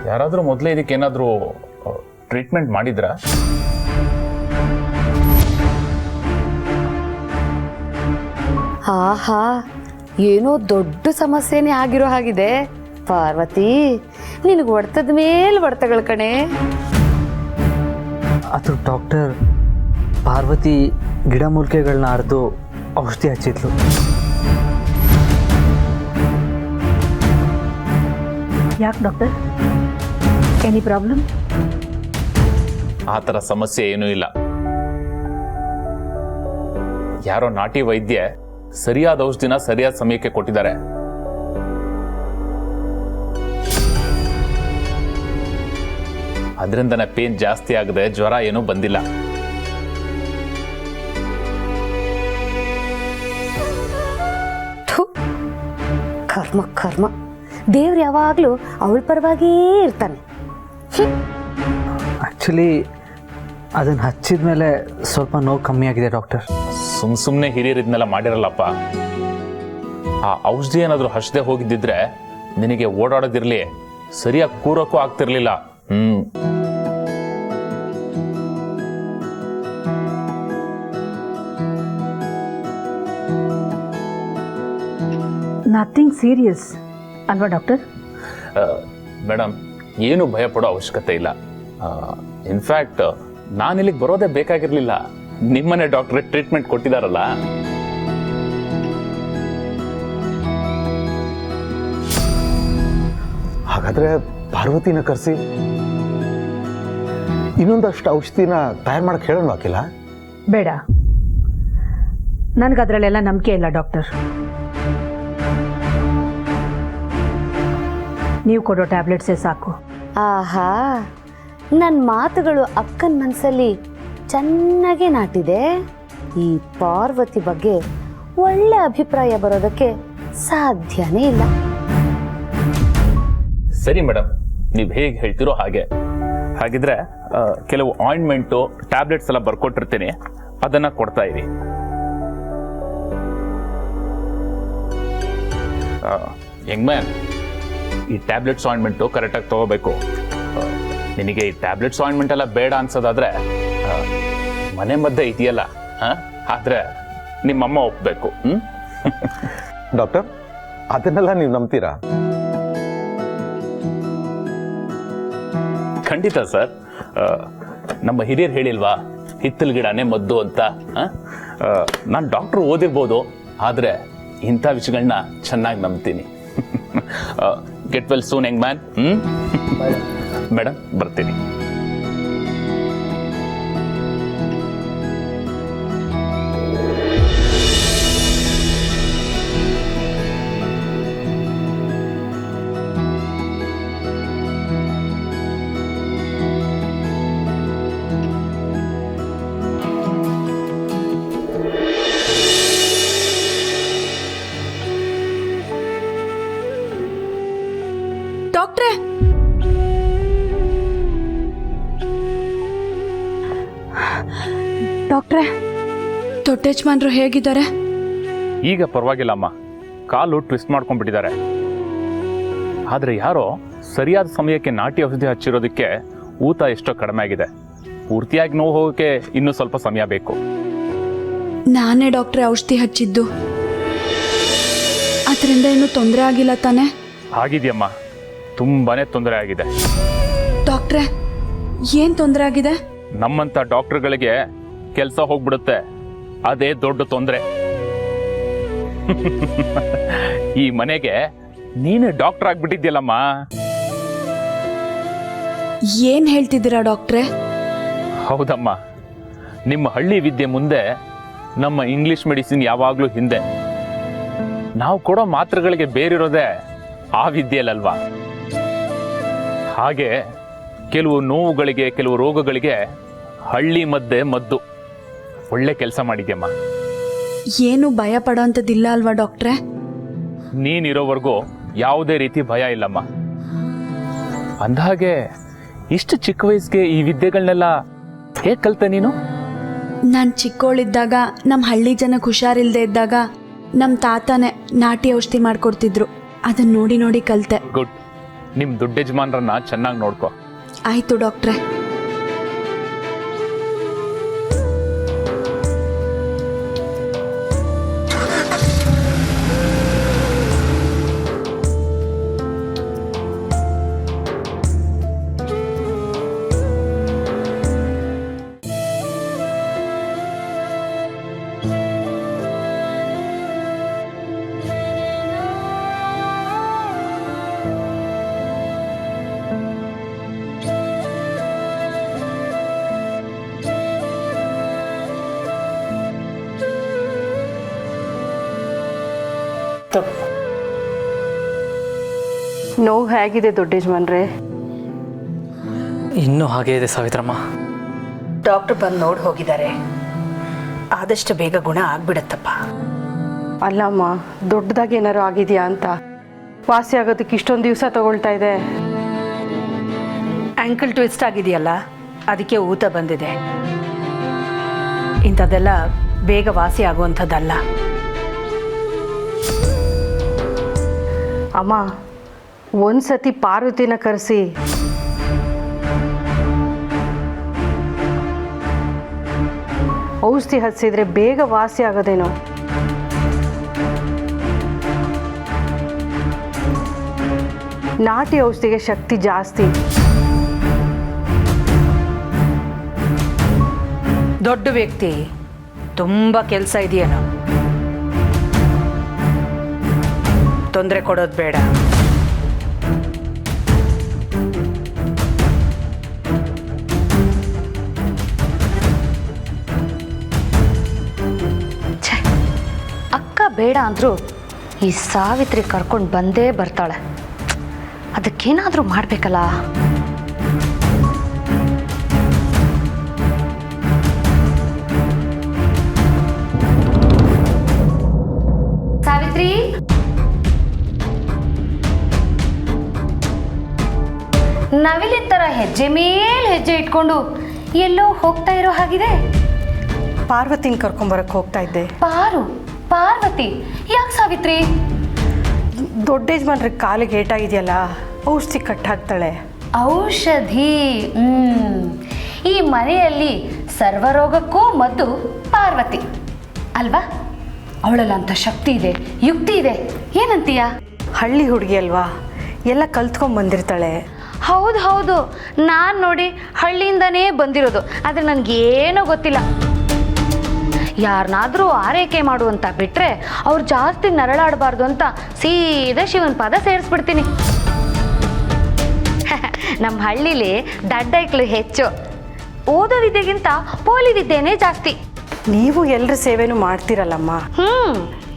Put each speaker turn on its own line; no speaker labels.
ಯಾರಾದರೂ ಮೊದಲೇ ಇದಕ್ಕೆ ಏನಾದರೂ ಟ್ರೀಟ್ಮೆಂಟ್ ಮಾಡಿದ್ರಾ?
ಆಹಾ, ಏನೋ ದೊಡ್ಡ ಸಮಸ್ಯೆನೇ ಆಗಿರೋ ಹಾಗಿದೆ. ಪಾರ್ವತಿ, ನಿನಗೆ ಹೊಡ್ತದ ಮೇಲೆ ಹೊಡ್ತಗಳ ಕಣೆ.
ಅದು ಡಾಕ್ಟರ್, ಪಾರ್ವತಿ ಗಿಡಮೂಲಿಕೆಗಳನ್ನ ಅರ್ದು ಔಷಧಿ ಹಚ್ಚಿದ್ಲು.
ಯಾಕೆ ಡಾಕ್ಟರ್, ಎನಿ ಪ್ರಾಬ್ಲಮ್?
ಆ ಥರ ಸಮಸ್ಯೆ ಏನೂ ಇಲ್ಲ. ಯಾರೋ ನಾಟಿ ವೈದ್ಯ ಸರಿಯಾದ ಔಷಧಿನ ಸರಿಯಾದ ಸಮಯಕ್ಕೆ ಕೊಟ್ಟಿದ್ದಾರೆ. ಅದರಿಂದನೇ ಪೇನ್ ಜಾಸ್ತಿ ಆಗದೆ ಜ್ವರ ಏನೂ ಬಂದಿಲ್ಲ.
ಕರ್ಮ ಕರ್ಮ, ದೇವ್ರು ಯಾವಾಗಲೂ ಅವಳ ಪರವಾಗಿಯೇ ಇರ್ತಾನೆ.
ಆ್ಯಕ್ಚುಲಿ ಅದನ್ನು ಹಚ್ಚಿದ ಮೇಲೆ ಸ್ವಲ್ಪ ನೋವು ಕಮ್ಮಿ ಆಗಿದೆ ಡಾಕ್ಟರ್.
ಸುಮ್ಮನೆ ಹಿರಿಯರಿದ್ನೆಲ್ಲ ಮಾಡಿರಲ್ಲಪ್ಪ. ಆ ಔಷಧಿ ಏನಾದರೂ ಹಚ್ಚದೆ ಹೋಗಿದ್ದಿದ್ರೆ ನಿನಗೆ ಓಡಾಡೋದಿರಲಿ, ಸರಿಯಾಗಿ ಕೂರೋಕ್ಕೂ ಆಗ್ತಿರ್ಲಿಲ್ಲ.
ನಥಿಂಗ್ ಸೀರಿಯಸ್ ಅಲ್ವಾ ಡಾಕ್ಟರ್?
ಮೇಡಮ್, ಏನು ಭಯ ಪಡೋ ಅವಶ್ಯಕತೆ ಇಲ್ಲ. ಇನ್ಫ್ಯಾಕ್ಟ್ ನಾನು ಇಲ್ಲಿಗೆ ಬರೋದೇ ಬೇಕಾಗಿರಲಿಲ್ಲ. ನಿಮ್ಮನೆ ಡಾಕ್ಟ್ರೇ ಟ್ರೀಟ್ಮೆಂಟ್ ಕೊಟ್ಟಿದ್ದಾರಲ್ಲ.
ಹಾಗಾದ್ರೆ ಪಾರ್ವತಿನ ಕರೆಸಿ ಇನ್ನೊಂದಷ್ಟು ಔಷಧಿನ ತಯಾರು ಮಾಡಕ್ಕೆ ಹೇಳೋಣ ಹಾಕಿಲ್ಲ?
ಬೇಡ, ನನಗೆ ಅದರಲ್ಲೆಲ್ಲ ನಂಬಿಕೆ ಇಲ್ಲ ಡಾಕ್ಟರ್. ನೀವು ಕೊಡೋ ಟ್ಯಾಬ್ಲೆಟ್ಸೇ ಸಾಕು.
ಆಹಾ, ನನ್ನ ಮಾತುಗಳು ಅಕ್ಕನ ಮನಸ್ಸಲ್ಲಿ ಚೆನ್ನಾಗೇ ನಾಟಿದೆ. ಈ ಪಾರ್ವತಿ ಬಗ್ಗೆ ಒಳ್ಳೆ ಅಭಿಪ್ರಾಯ ಬರೋದಕ್ಕೆ ಸಾಧ್ಯನೇ ಇಲ್ಲ.
ಸರಿ ಮೇಡಮ್, ನೀವು ಹೇಗೆ ಹೇಳ್ತಿರೋ ಹಾಗೆ. ಹಾಗಿದ್ರೆ ಕೆಲವು ಆಯಿಂಟ್ಮೆಂಟು ಟ್ಯಾಬ್ಲೆಟ್ಸ್ ಎಲ್ಲ ಬರ್ಕೊಟ್ಟಿರ್ತೀನಿ, ಅದನ್ನ ಕೊಡ್ತಾ ಇರಿ. ಯಂಗ್ ಮ್ಯಾನ್, ಈ ಟ್ಯಾಬ್ಲೆಟ್ಸ್ ಆಯಿಂಟ್ಮೆಂಟು ಕರೆಕ್ಟಾಗಿ ತಗೋಬೇಕು. ನಿನಗೆ ಈ ಟ್ಯಾಬ್ಲೆಟ್ಸ್ ಆಯಿಂಟ್ಮೆಂಟ್ ಎಲ್ಲ ಬೇಡ ಅನ್ಸೋದಾದ್ರೆ ಮನೆ ಮದ್ದೆ ಇದೆಯಲ್ಲ, ಆದ್ರೆ ನಿಮ್ಮಮ್ಮ ಒಪ್ಬೇಕು.
ಡಾಕ್ಟರ್, ಅದನ್ನೆಲ್ಲ ನೀವು ನಂಬ್ತೀರಾ?
ಖಂಡಿತ ಸರ್. ನಮ್ಮ ಹಿರಿಯರು ಹೇಳಿಲ್ವಾ, ಹಿತ್ತಲ ಗಿಡನೇ ಮದ್ದು ಅಂತ. ನಾನು ಡಾಕ್ಟ್ರು ಓದಿರ್ಬೋದು, ಆದರೆ ಇಂಥ ವಿಷಯಗಳನ್ನ ಚೆನ್ನಾಗಿ ನಂಬ್ತೀನಿ. Get well soon young man. Madam, ಬರ್ತೀನಿ.
ಡಾಕ್ಟ್ರೇ,
ಡಾಕ್ಟ್ರೇ,
ದೊಡ್ಡ ಯಜಮಾನ್ರು ಹೇಗಿದ್ದಾರೆ?
ಈಗ ಪರವಾಗಿಲ್ಲಮ್ಮ, ಕಾಲು ಟ್ವಿಸ್ಟ್ ಮಾಡ್ಕೊಂಡ್ಬಿಟ್ಟಿದ್ದಾರೆ. ಆದರೆ ಯಾರೋ ಸರಿಯಾದ ಸಮಯಕ್ಕೆ ನಾಟಿ ಔಷಧಿ ಹಚ್ಚಿರೋದಕ್ಕೆ ಊತ ಎಷ್ಟೋ ಕಡಿಮೆ ಆಗಿದೆ. ಪೂರ್ತಿಯಾಗಿ ನೋವು ಹೋಗೋಕ್ಕೆ ಇನ್ನೂ ಸ್ವಲ್ಪ ಸಮಯ ಬೇಕು.
ನಾನೇ ಡಾಕ್ಟ್ರೇ ಔಷಧಿ ಹಚ್ಚಿದ್ದು. ಅದರಿಂದ ಇನ್ನೂ ತೊಂದರೆ ಆಗಿಲ್ಲ ತಾನೆ?
ಆಗಿದೆಯಮ್ಮ, ತುಂಬಾನೇ ತೊಂದರೆ ಆಗಿದೆ.
ಡಾಕ್ಟ್ರೇ, ಏನ್ ತೊಂದರೆ ಆಗಿದೆ?
ನಮ್ಮಂತ ಡಾಕ್ಟರ್ಗಳಿಗೆ ಕೆಲಸ ಹೋಗ್ಬಿಡುತ್ತೆ, ಅದೇ ದೊಡ್ಡ ತೊಂದರೆ. ಈ ಮನೆಗೆ ನೀನೇ ಡಾಕ್ಟರ್ ಆಗ್ಬಿಟ್ಟಿದ್ಯಲ್ಲಮ್ಮ.
ಏನ್ ಹೇಳ್ತಿದ್ದೀರಾ ಡಾಕ್ಟ್ರೇ?
ಹೌದಮ್ಮ, ನಿಮ್ಮ ಹಳ್ಳಿ ವಿದ್ಯೆ ಮುಂದೆ ನಮ್ಮ ಇಂಗ್ಲಿಷ್ ಮೆಡಿಸಿನ್ ಯಾವಾಗಲೂ ಹಿಂದೆ. ನಾವು ಕೊಡೋ ಮಾತ್ರೆಗಳಿಗೆ ಬೇರಿರೋದೇ ಆ ವಿದ್ಯೆಯಲ್ಲಲ್ವಾ. ಹಾಗೆ ಕೆಲವು ನೋವುಗಳಿಗೆ, ಕೆಲವು ರೋಗಗಳಿಗೆ ಹಳ್ಳಿ ಮದ್ದೇ ಮದ್ದು. ಒಳ್ಳೆ ಕೆಲಸ ಮಾಡಿದ್ಯಮ್ಮ.
ಏನು ಭಯ ಪಡೋಂಥದ್ದಿಲ್ಲ ಅಲ್ವಾ ಡಾಕ್ಟ್ರೇ?
ನೀನಿರೋವರೆಗೂ ಯಾವುದೇ ರೀತಿ ಭಯ ಇಲ್ಲಮ್ಮ. ಅಂದಹಾಗೆ ಇಷ್ಟು ಚಿಕ್ಕ ವಯಸ್ಸಿಗೆ ಈ ವಿದ್ಯೆಗಳನ್ನೆಲ್ಲ ಹೇಗೆ ಕಲ್ತೆ ನೀನು?
ನಾನು ಚಿಕ್ಕವಳಿದ್ದಾಗ ನಮ್ಮ ಹಳ್ಳಿ ಜನಕ್ಕೆ ಹುಷಾರಿಲ್ದೇ ಇದ್ದಾಗ ನಮ್ಮ ತಾತನೇ ನಾಟಿ ಔಷಧಿ ಮಾಡ್ಕೊಡ್ತಿದ್ರು. ಅದನ್ನ ನೋಡಿ ನೋಡಿ ಕಲಿತೆ.
ಗುಡ್. ನಿಮ್ಮ ದೊಡ್ಡ ಯಜಮಾನ್ರನ್ನ ಚೆನ್ನಾಗಿ ನೋಡ್ಕೊ.
ಆಯಿತು ಡಾಕ್ಟ್ರೆ.
ನೋವು ಹೇಗಿದೆ ದೊಡ್ಡ ಯಜಮಾನ್ರೆ?
ಇನ್ನೂ ಹಾಗೇ ಇದೆ ಸಾವಿತ್ರಮ್ಮ.
ಡಾಕ್ಟರ್ ಬಂದು ನೋಡಿ ಹೋಗಿದ್ದಾರೆ. ಆದಷ್ಟು ಬೇಗ ಗುಣ ಆಗ್ಬಿಡತ್ತಪ್ಪ.
ಅಲ್ಲಮ್ಮ, ದೊಡ್ಡದಾಗಿ ಏನಾರು ಆಗಿದೆಯಾ ಅಂತ. ವಾಸಿ ಆಗೋದಕ್ಕೆ ಇಷ್ಟೊಂದು ದಿವಸ ತಗೊಳ್ತಾ ಇದೆ.
ಆ್ಯಂಕಲ್ ಟ್ವಿಸ್ಟ್ ಆಗಿದೆಯಲ್ಲ, ಅದಕ್ಕೆ ಊತ ಬಂದಿದೆ. ಇಂಥದ್ದೆಲ್ಲ ಬೇಗ ವಾಸಿ ಆಗುವಂಥದ್ದಲ್ಲ.
ಅಮ್ಮ, ಒಂದ್ಸತಿ ಪಾರ್ವತಿನ ಕರೆಸಿ ಔಷಧಿ ಹಚ್ಚಿದ್ರೆ ಬೇಗ ವಾಸಿ ಆಗೋದೇನೋ. ನಾಟಿ ಔಷಧಿಗೆ ಶಕ್ತಿ ಜಾಸ್ತಿ.
ದೊಡ್ಡ ವ್ಯಕ್ತಿ, ತುಂಬ ಕೆಲಸ ಇದೆಯೇನೋ. ತೊಂದರೆ ಕೊಡೋದು ಬೇಡ.
ಅಕ್ಕ ಬೇಡ ಅಂದ್ರು ಈ ಸಾವಿತ್ರಿ ಕರ್ಕೊಂಡು ಬಂದೇ ಬರ್ತಾಳೆ. ಅದಕ್ಕೇನಾದರೂ ಮಾಡಬೇಕಲ್ಲ. ಸಾವಿತ್ರಿ, ನವಿಲಿನ ಥರ ಹೆಜ್ಜೆ ಮೇಲೆ ಹೆಜ್ಜೆ ಇಟ್ಕೊಂಡು ಎಲ್ಲೋ ಹೋಗ್ತಾ ಇರೋ ಹಾಗಿದೆ.
ಪಾರ್ವತಿನ ಕರ್ಕೊಂಬರಕ್ಕೆ ಹೋಗ್ತಾ ಇದ್ದೆ.
ಪಾರ್ವತಿ ಯಾಕೆ ಸಾವಿತ್ರಿ?
ದೊಡ್ಡ ಯಜಮಾನ್ರಿಗೆ ಕಾಲಿಗೆ ಏಟಾಗಿದೆಯಲ್ಲ, ಔಷಧಿ ಕಟ್ಟಾಕ್ತಾಳೆ.
ಔಷಧಿ? ಈ ಮನೆಯಲ್ಲಿ ಸರ್ವರೋಗಕ್ಕೂ ಮದ್ದು ಪಾರ್ವತಿ ಅಲ್ವಾ? ಅವಳಲ್ಲಂಥ ಶಕ್ತಿ ಇದೆ, ಯುಕ್ತಿ ಇದೆ. ಏನಂತೀಯ?
ಹಳ್ಳಿ ಹುಡುಗಿ ಅಲ್ವಾ, ಎಲ್ಲ ಕಲ್ತ್ಕೊಂಡ್ ಬಂದಿರ್ತಾಳೆ.
ಹೌದು, ನಾನು ನೋಡಿ ಹಳ್ಳಿಯಿಂದನೇ ಬಂದಿರೋದು. ಆದರೆ ನನಗೇನೋ ಗೊತ್ತಿಲ್ಲ. ಯಾರನ್ನಾದರೂ ಆರೈಕೆ ಮಾಡುವಂತ ಬಿಟ್ಟರೆ ಅವ್ರು ಜಾಸ್ತಿ ನರಳಾಡಬಾರ್ದು ಅಂತ ಸೀದಾ ಶಿವನ ಪಾದ ಸೇರಿಸ್ಬಿಡ್ತೀನಿ. ನಮ್ಮ ಹಳ್ಳಿಲಿ ದಡ್ಡೈಕ್ಳು ಹೆಚ್ಚು, ಓದೋ ವಿದ್ಯೆಗಿಂತ ಪೋಲಿ ವಿದ್ಯೆನೇ ಜಾಸ್ತಿ.
ನೀವು ಎಲ್ಲರ ಸೇವೆನೂ ಮಾಡ್ತೀರಲ್ಲಮ್ಮ.